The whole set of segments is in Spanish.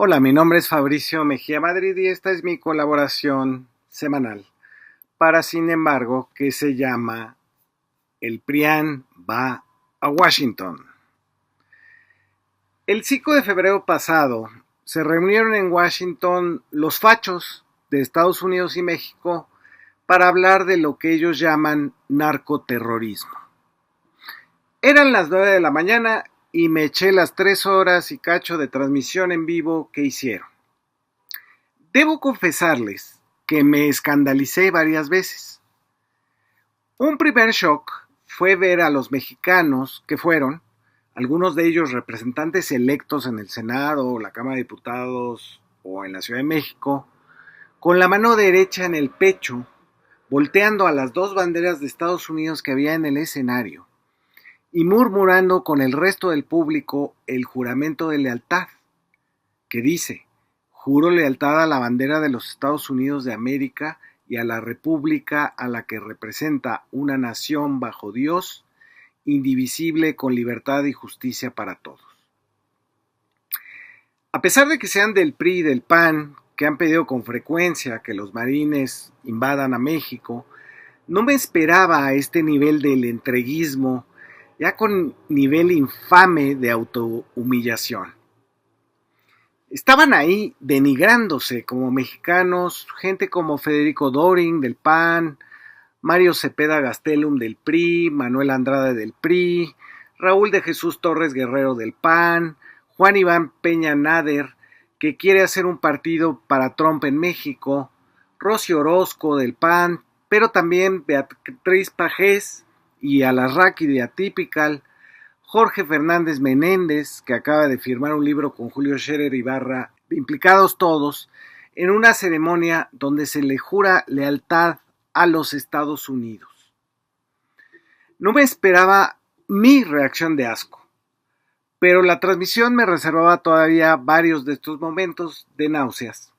Hola, mi nombre es Fabricio Mejía Madrid y esta es mi colaboración semanal para Sin embargo, que se llama El PRIAN va a Washington. El 5 de febrero pasado se reunieron en Washington los fachos de Estados Unidos y México para hablar de lo que ellos llaman narcoterrorismo. Eran las 9 de la mañana y me eché las 3 horas y cacho de transmisión en vivo que hicieron. Debo confesarles que me escandalicé varias veces. Un primer shock fue ver a los mexicanos que fueron, algunos de ellos representantes electos en el Senado, la Cámara de Diputados o en la Ciudad de México, con la mano derecha en el pecho, volteando a las dos banderas de Estados Unidos que había en el escenario y murmurando con el resto del público el juramento de lealtad, que dice: juro lealtad a la bandera de los Estados Unidos de América y a la república a la que representa, una nación bajo Dios, indivisible, con libertad y justicia para todos. A pesar de que sean del PRI y del PAN, que han pedido con frecuencia que los marines invadan a México, no me esperaba a este nivel del entreguismo, ya con nivel infame de autohumillación. Estaban ahí denigrándose como mexicanos, gente como Federico Doring del PAN, Mario Cepeda Gastelum del PRI, Manuel Andrade del PRI, Raúl de Jesús Torres Guerrero del PAN, Juan Iván Peña Nader, que quiere hacer un partido para Trump en México, Rosy Orozco del PAN, pero también Beatriz Pajés y Alarraqui de Atypical, Jorge Fernández Menéndez, que acaba de firmar un libro con Julio Scherer Ibarra, implicados todos en una ceremonia donde se le jura lealtad a los Estados Unidos. No me esperaba mi reacción de asco, pero la transmisión me reservaba todavía varios de estos momentos de náuseas.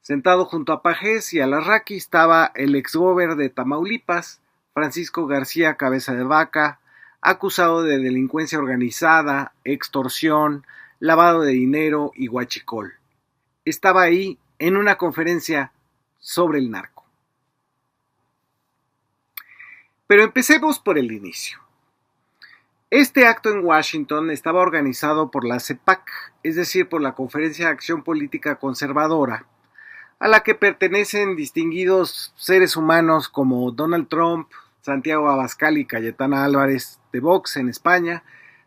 Sentado junto a Pajés y Alarraqui estaba el exgober de Tamaulipas, Francisco García Cabeza de Vaca, acusado de delincuencia organizada, extorsión, lavado de dinero y huachicol. Estaba ahí en una conferencia sobre el narco. Pero empecemos por el inicio. Este acto en Washington estaba organizado por la CEPAC, es decir, por la Conferencia de Acción Política Conservadora, a la que pertenecen distinguidos seres humanos como Donald Trump, Santiago Abascal y Cayetana Álvarez de Vox en España,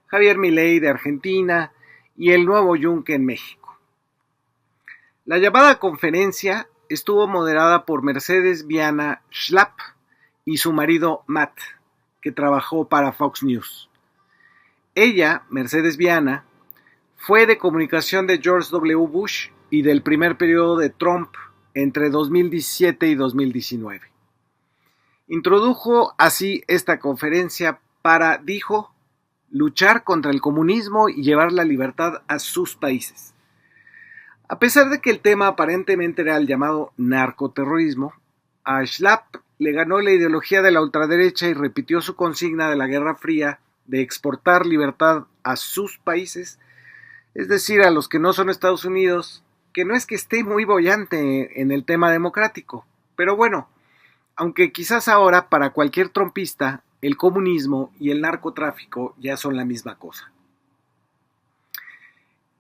Javier Milei de Argentina y el nuevo Yunque en México. La llamada conferencia estuvo moderada por Mercedes Viana Schlapp y su marido Matt, que trabajó para Fox News. Ella, Mercedes Viana, fue de comunicación de George W. Bush y del primer periodo de Trump entre 2017 y 2019. Introdujo así esta conferencia para, dijo, luchar contra el comunismo y llevar la libertad a sus países. A pesar de que el tema aparentemente era el llamado narcoterrorismo, a Schlapp le ganó la ideología de la ultraderecha y repitió su consigna de la Guerra Fría de exportar libertad a sus países, es decir, a los que no son Estados Unidos, que no es que esté muy boyante en el tema democrático, pero bueno, aunque quizás ahora para cualquier trumpista el comunismo y el narcotráfico ya son la misma cosa.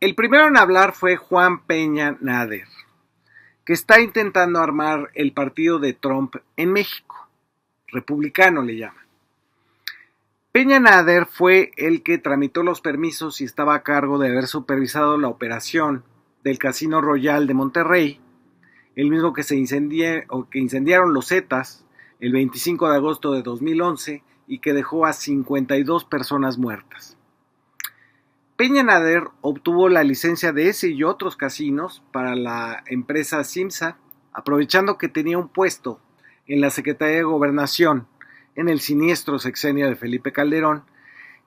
El primero en hablar fue Juan Peña Nader, que está intentando armar el partido de Trump en México, republicano le llaman. Peña Nader fue el que tramitó los permisos y estaba a cargo de haber supervisado la operación del Casino Royal de Monterrey, el mismo que incendiaron los Zetas el 25 de agosto de 2011 y que dejó a 52 personas muertas. Peña Nader obtuvo la licencia de ese y otros casinos para la empresa Simsa, aprovechando que tenía un puesto en la Secretaría de Gobernación en el siniestro sexenio de Felipe Calderón,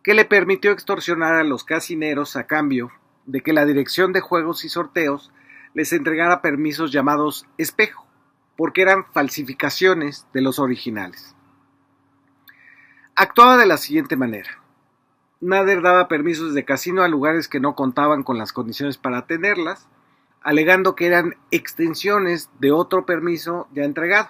que le permitió extorsionar a los casineros a cambio de que la Dirección de Juegos y Sorteos les entregara permisos llamados espejo, porque eran falsificaciones de los originales. Actuaba de la siguiente manera. Nader daba permisos de casino a lugares que no contaban con las condiciones para tenerlas, alegando que eran extensiones de otro permiso ya entregado.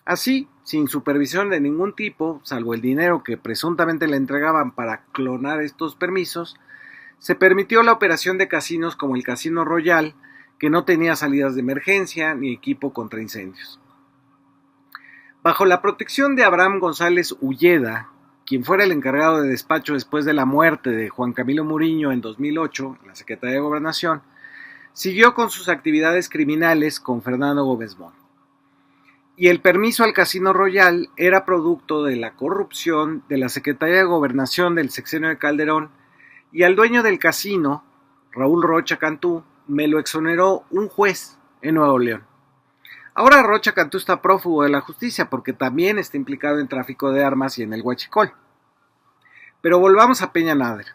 Así, sin supervisión de ningún tipo, salvo el dinero que presuntamente le entregaban para clonar estos permisos, se permitió la operación de casinos como el Casino Royal, que no tenía salidas de emergencia ni equipo contra incendios. Bajo la protección de Abraham González Ulleda, quien fuera el encargado de despacho después de la muerte de Juan Camilo Muriño en 2008 en la Secretaría de Gobernación, siguió con sus actividades criminales con Fernando Gómez Moll. Y el permiso al Casino Royal era producto de la corrupción de la Secretaría de Gobernación del sexenio de Calderón, y al dueño del casino, Raúl Rocha Cantú, me lo exoneró un juez en Nuevo León. Ahora Rocha Cantú está prófugo de la justicia porque también está implicado en tráfico de armas y en el huachicol. Pero volvamos a Peña Nader,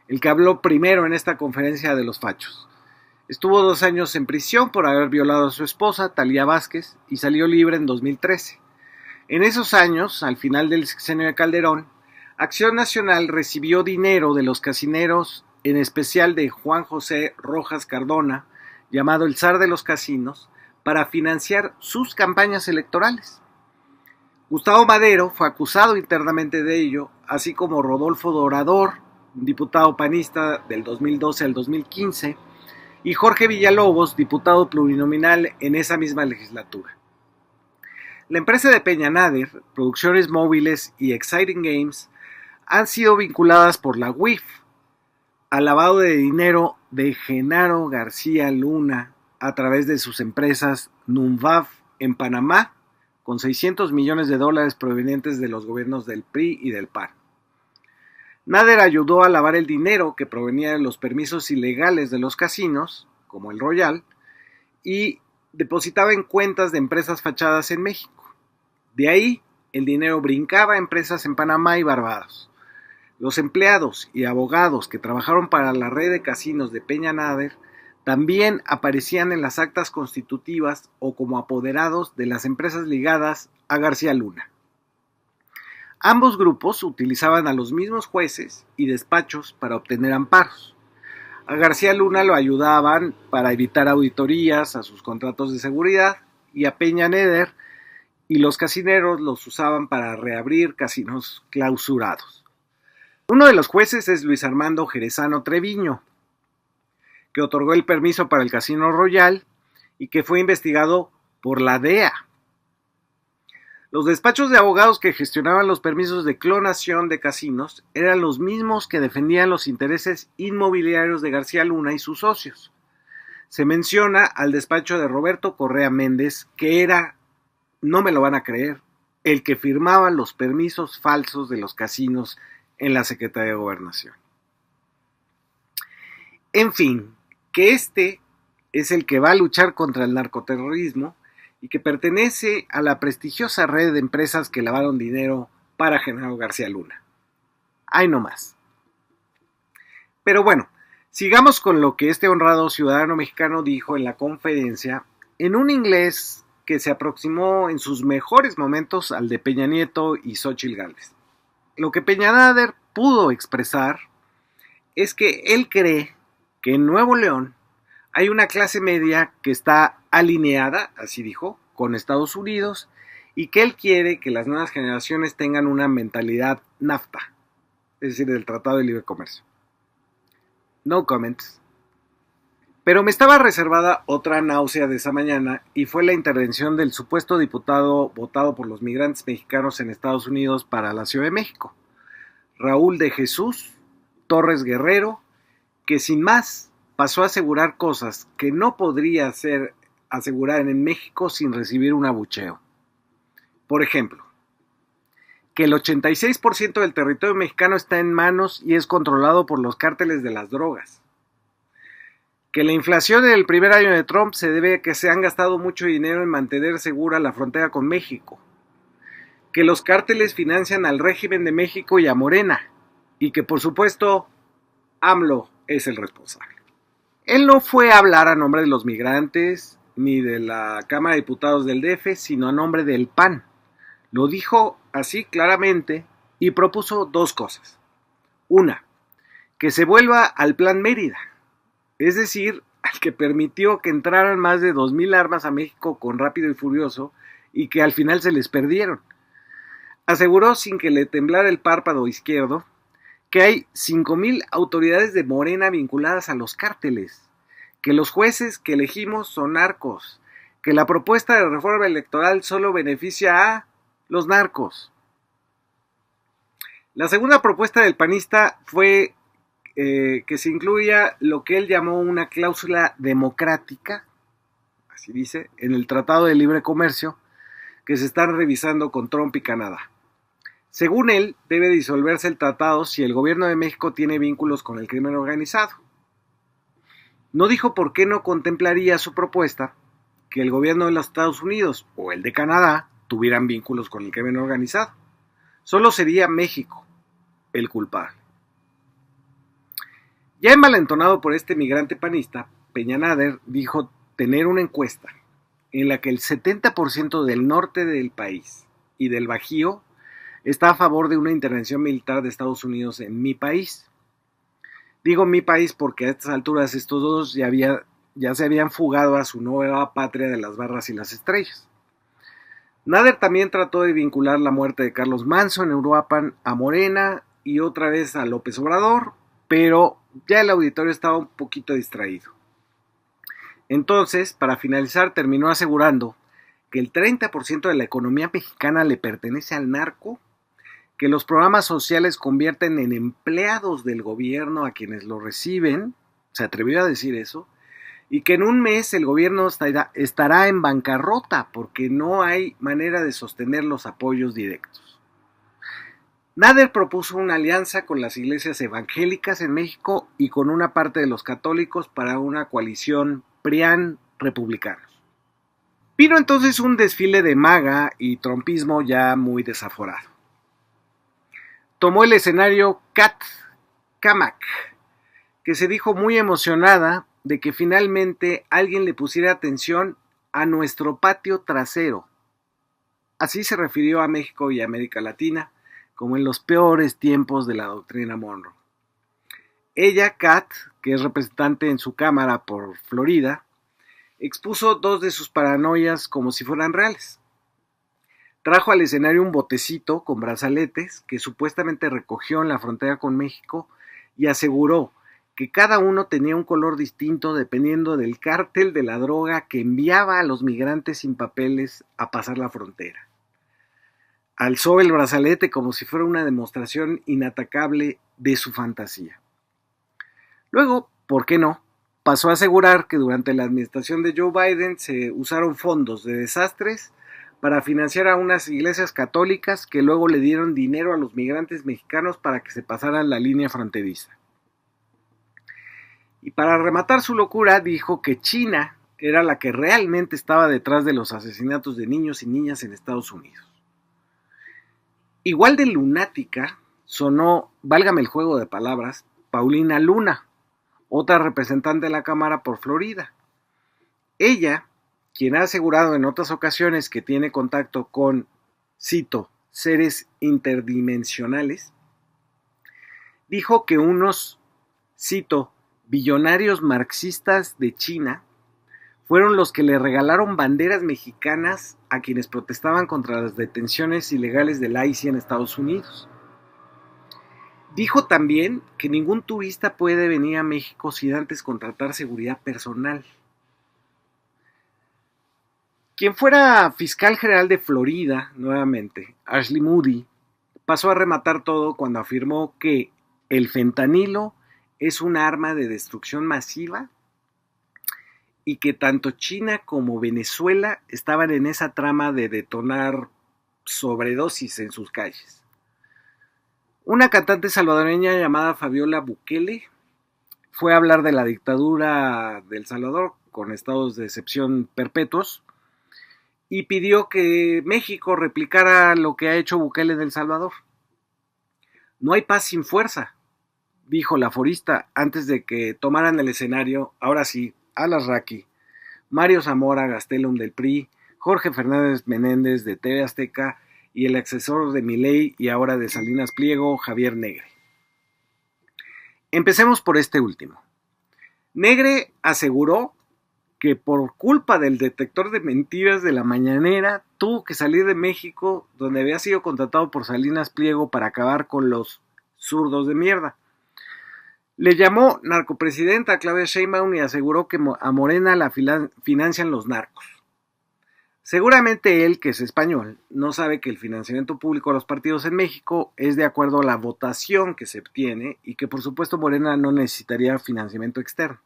el que habló primero en esta conferencia de los fachos. Estuvo 2 años en prisión por haber violado a su esposa, Talía Vázquez, y salió libre en 2013. En esos años, al final del sexenio de Calderón, Acción Nacional recibió dinero de los casineros, en especial de Juan José Rojas Cardona, llamado el zar de los casinos, para financiar sus campañas electorales. Gustavo Madero fue acusado internamente de ello, así como Rodolfo Dorador, diputado panista del 2012 al 2015, y Jorge Villalobos, diputado plurinominal en esa misma legislatura. La empresa de Peña Nader, Producciones Móviles y Exciting Games han sido vinculadas por la UIF al lavado de dinero de Genaro García Luna a través de sus empresas Numvav en Panamá, con $600 millones provenientes de los gobiernos del PRI y del PAN. Nader ayudó a lavar el dinero que provenía de los permisos ilegales de los casinos, como el Royal, y depositaba en cuentas de empresas fachadas en México. De ahí, el dinero brincaba a empresas en Panamá y Barbados. Los empleados y abogados que trabajaron para la red de casinos de Peña Nader también aparecían en las actas constitutivas o como apoderados de las empresas ligadas a García Luna. Ambos grupos utilizaban a los mismos jueces y despachos para obtener amparos. A García Luna lo ayudaban para evitar auditorías a sus contratos de seguridad, y a Peña Nader y los casineros los usaban para reabrir casinos clausurados. Uno de los jueces es Luis Armando Jerezano Treviño, que otorgó el permiso para el Casino Royal y que fue investigado por la DEA. Los despachos de abogados que gestionaban los permisos de clonación de casinos eran los mismos que defendían los intereses inmobiliarios de García Luna y sus socios. Se menciona al despacho de Roberto Correa Méndez, que era, no me lo van a creer, el que firmaba los permisos falsos de los casinos en la Secretaría de Gobernación. En fin, que este es el que va a luchar contra el narcoterrorismo y que pertenece a la prestigiosa red de empresas que lavaron dinero para Genaro García Luna. Ahí no más. Pero bueno, sigamos con lo que este honrado ciudadano mexicano dijo en la conferencia, en un inglés que se aproximó en sus mejores momentos al de Peña Nieto y Xóchitl Gálvez. Lo que Peña Nader pudo expresar es que él cree que en Nuevo León hay una clase media que está alineada, así dijo, con Estados Unidos, y que él quiere que las nuevas generaciones tengan una mentalidad NAFTA, es decir, del Tratado de Libre Comercio. No comments. Pero me estaba reservada otra náusea de esa mañana, y fue la intervención del supuesto diputado votado por los migrantes mexicanos en Estados Unidos para la Ciudad de México, Raúl de Jesús Torres Guerrero, que sin más pasó a asegurar cosas que no podría asegurar en México sin recibir un abucheo. Por ejemplo, que el 86% del territorio mexicano está en manos y es controlado por los cárteles de las drogas. Que la inflación en el primer año de Trump se debe a que se han gastado mucho dinero en mantener segura la frontera con México. Que los cárteles financian al régimen de México y a Morena. Y que, por supuesto, AMLO es el responsable. Él no fue a hablar a nombre de los migrantes ni de la Cámara de Diputados del DF, sino a nombre del PAN. Lo dijo así claramente y propuso 2 cosas. Una, que se vuelva al Plan Mérida, es decir, al que permitió que entraran más de 2,000 armas a México con Rápido y Furioso y que al final se les perdieron. Aseguró sin que le temblara el párpado izquierdo que hay 5,000 autoridades de Morena vinculadas a los cárteles, que los jueces que elegimos son narcos, que la propuesta de reforma electoral solo beneficia a los narcos. La segunda propuesta del panista fue que se incluya lo que él llamó una cláusula democrática, así dice, en el Tratado de Libre Comercio, que se está revisando con Trump y Canadá. Según él, debe disolverse el tratado si el gobierno de México tiene vínculos con el crimen organizado. No dijo por qué no contemplaría su propuesta que el gobierno de los Estados Unidos o el de Canadá tuvieran vínculos con el crimen organizado. Solo sería México el culpable. Ya envalentonado por este migrante panista, Peña Nader dijo tener una encuesta en la que el 70% del norte del país y del Bajío está a favor de una intervención militar de Estados Unidos en mi país. Digo mi país porque a estas alturas estos dos ya se habían fugado a su nueva patria de las barras y las estrellas. Nader también trató de vincular la muerte de Carlos Manso en Uruapan a Morena y otra vez a López Obrador, pero ya el auditorio estaba un poquito distraído. Entonces, para finalizar, terminó asegurando que el 30% de la economía mexicana le pertenece al narco, que los programas sociales convierten en empleados del gobierno a quienes lo reciben, se atrevió a decir eso, y que en un mes el gobierno estará en bancarrota porque no hay manera de sostener los apoyos directos. Nader propuso una alianza con las iglesias evangélicas en México y con una parte de los católicos para una coalición PRIAN-republicanos. Vino entonces un desfile de MAGA y trumpismo ya muy desaforado. Tomó el escenario Kat Cammack, que se dijo muy emocionada de que finalmente alguien le pusiera atención a nuestro patio trasero. Así se refirió a México y a América Latina, como en los peores tiempos de la doctrina Monroe. Ella, Kat, que es representante en su cámara por Florida, expuso dos de sus paranoias como si fueran reales. Trajo al escenario un botecito con brazaletes que supuestamente recogió en la frontera con México y aseguró que cada uno tenía un color distinto dependiendo del cártel de la droga que enviaba a los migrantes sin papeles a pasar la frontera. Alzó el brazalete como si fuera una demostración inatacable de su fantasía. Luego, ¿por qué no?, pasó a asegurar que durante la administración de Joe Biden se usaron fondos de desastres para financiar a unas iglesias católicas que luego le dieron dinero a los migrantes mexicanos para que se pasaran la línea fronteriza. Y para rematar su locura, dijo que China era la que realmente estaba detrás de los asesinatos de niños y niñas en Estados Unidos. Igual de lunática sonó, válgame el juego de palabras, Paulina Luna, otra representante de la Cámara por Florida. Ella, quien ha asegurado en otras ocasiones que tiene contacto con, cito, seres interdimensionales, dijo que unos, cito, billonarios marxistas de China fueron los que le regalaron banderas mexicanas a quienes protestaban contra las detenciones ilegales del ICE en Estados Unidos. Dijo también que ningún turista puede venir a México sin antes contratar seguridad personal. Quien fuera fiscal general de Florida, nuevamente, Ashley Moody, pasó a rematar todo cuando afirmó que el fentanilo es un arma de destrucción masiva y que tanto China como Venezuela estaban en esa trama de detonar sobredosis en sus calles. Una cantante salvadoreña llamada Fabiola Bukele fue a hablar de la dictadura de El Salvador con estados de excepción perpetuos y pidió que México replicara lo que ha hecho Bukele en El Salvador. No hay paz sin fuerza, dijo la forista antes de que tomaran el escenario, ahora sí, Alas Raqui, Mario Zamora Gastelum del PRI, Jorge Fernández Menéndez de TV Azteca y el asesor de Milei y ahora de Salinas Pliego, Javier Negre. Empecemos por este último. Negre aseguró que por culpa del detector de mentiras de la mañanera tuvo que salir de México, donde había sido contratado por Salinas Pliego para acabar con los zurdos de mierda. Le llamó narcopresidenta a Claudia Sheinbaum y aseguró que a Morena la financian los narcos. Seguramente él, que es español, no sabe que el financiamiento público a los partidos en México es de acuerdo a la votación que se obtiene y que por supuesto Morena no necesitaría financiamiento externo.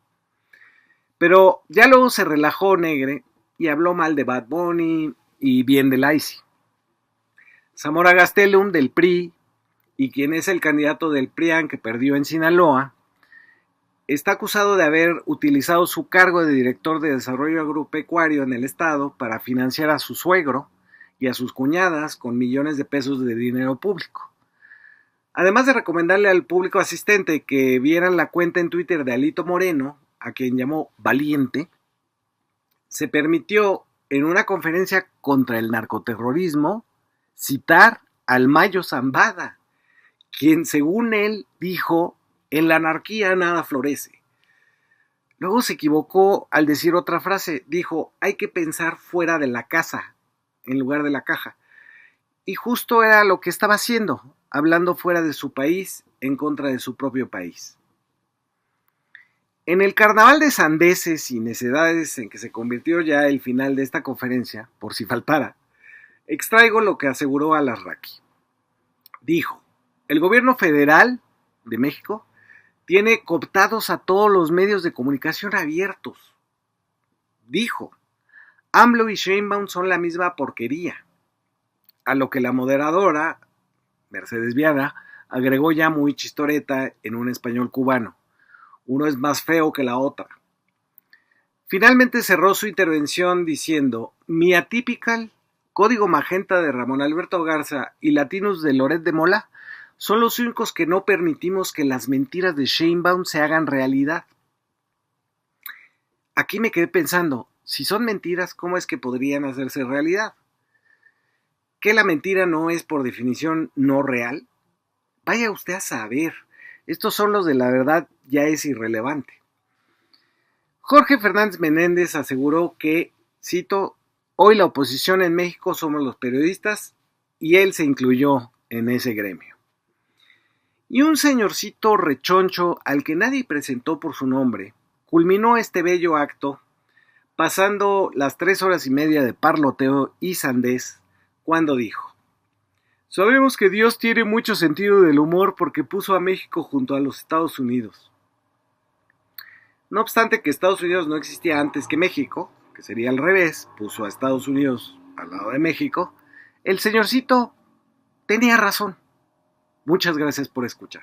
Pero ya luego se relajó Negre y habló mal de Bad Bunny y bien de Laisi. Zamora Gastelum del PRI, y quien es el candidato del PRIAN que perdió en Sinaloa, está acusado de haber utilizado su cargo de director de desarrollo agropecuario en el estado para financiar a su suegro y a sus cuñadas con millones de pesos de dinero público. Además de recomendarle al público asistente que vieran la cuenta en Twitter de Alito Moreno, a quien llamó valiente, se permitió en una conferencia contra el narcoterrorismo citar al Mayo Zambada, quien según él dijo: en la anarquía nada florece. Luego se equivocó al decir otra frase, dijo: hay que pensar fuera de la casa en lugar de la caja. Y justo era lo que estaba haciendo, hablando fuera de su país en contra de su propio país. En el carnaval de sandeces y necedades en que se convirtió ya el final de esta conferencia, por si faltara, extraigo lo que aseguró Alarraqui. Dijo: el gobierno federal de México tiene cooptados a todos los medios de comunicación abiertos. Dijo: AMLO y Sheinbaum son la misma porquería. A lo que la moderadora, Mercedes Viana, agregó ya muy chistoreta en un español cubano: uno es más feo que la otra. Finalmente cerró su intervención diciendo: mi Atypical, Código Magenta de Ramón Alberto Garza y Latinos de Loret de Mola son los únicos que no permitimos que las mentiras de Sheinbaum se hagan realidad. Aquí me quedé pensando, si son mentiras, ¿cómo es que podrían hacerse realidad? ¿Que la mentira no es por definición no real? Vaya usted a saber, estos son los de la verdad, ya es irrelevante. Jorge Fernández Menéndez aseguró que, cito: hoy la oposición en México somos los periodistas, y él se incluyó en ese gremio. Y un señorcito rechoncho al que nadie presentó por su nombre culminó este bello acto pasando las 3 horas y media de parloteo y sandez cuando dijo: sabemos que Dios tiene mucho sentido del humor porque puso a México junto a los Estados Unidos. No obstante que Estados Unidos no existía antes que México, que sería al revés, puso a Estados Unidos al lado de México, el señorcito tenía razón. Muchas gracias por escuchar.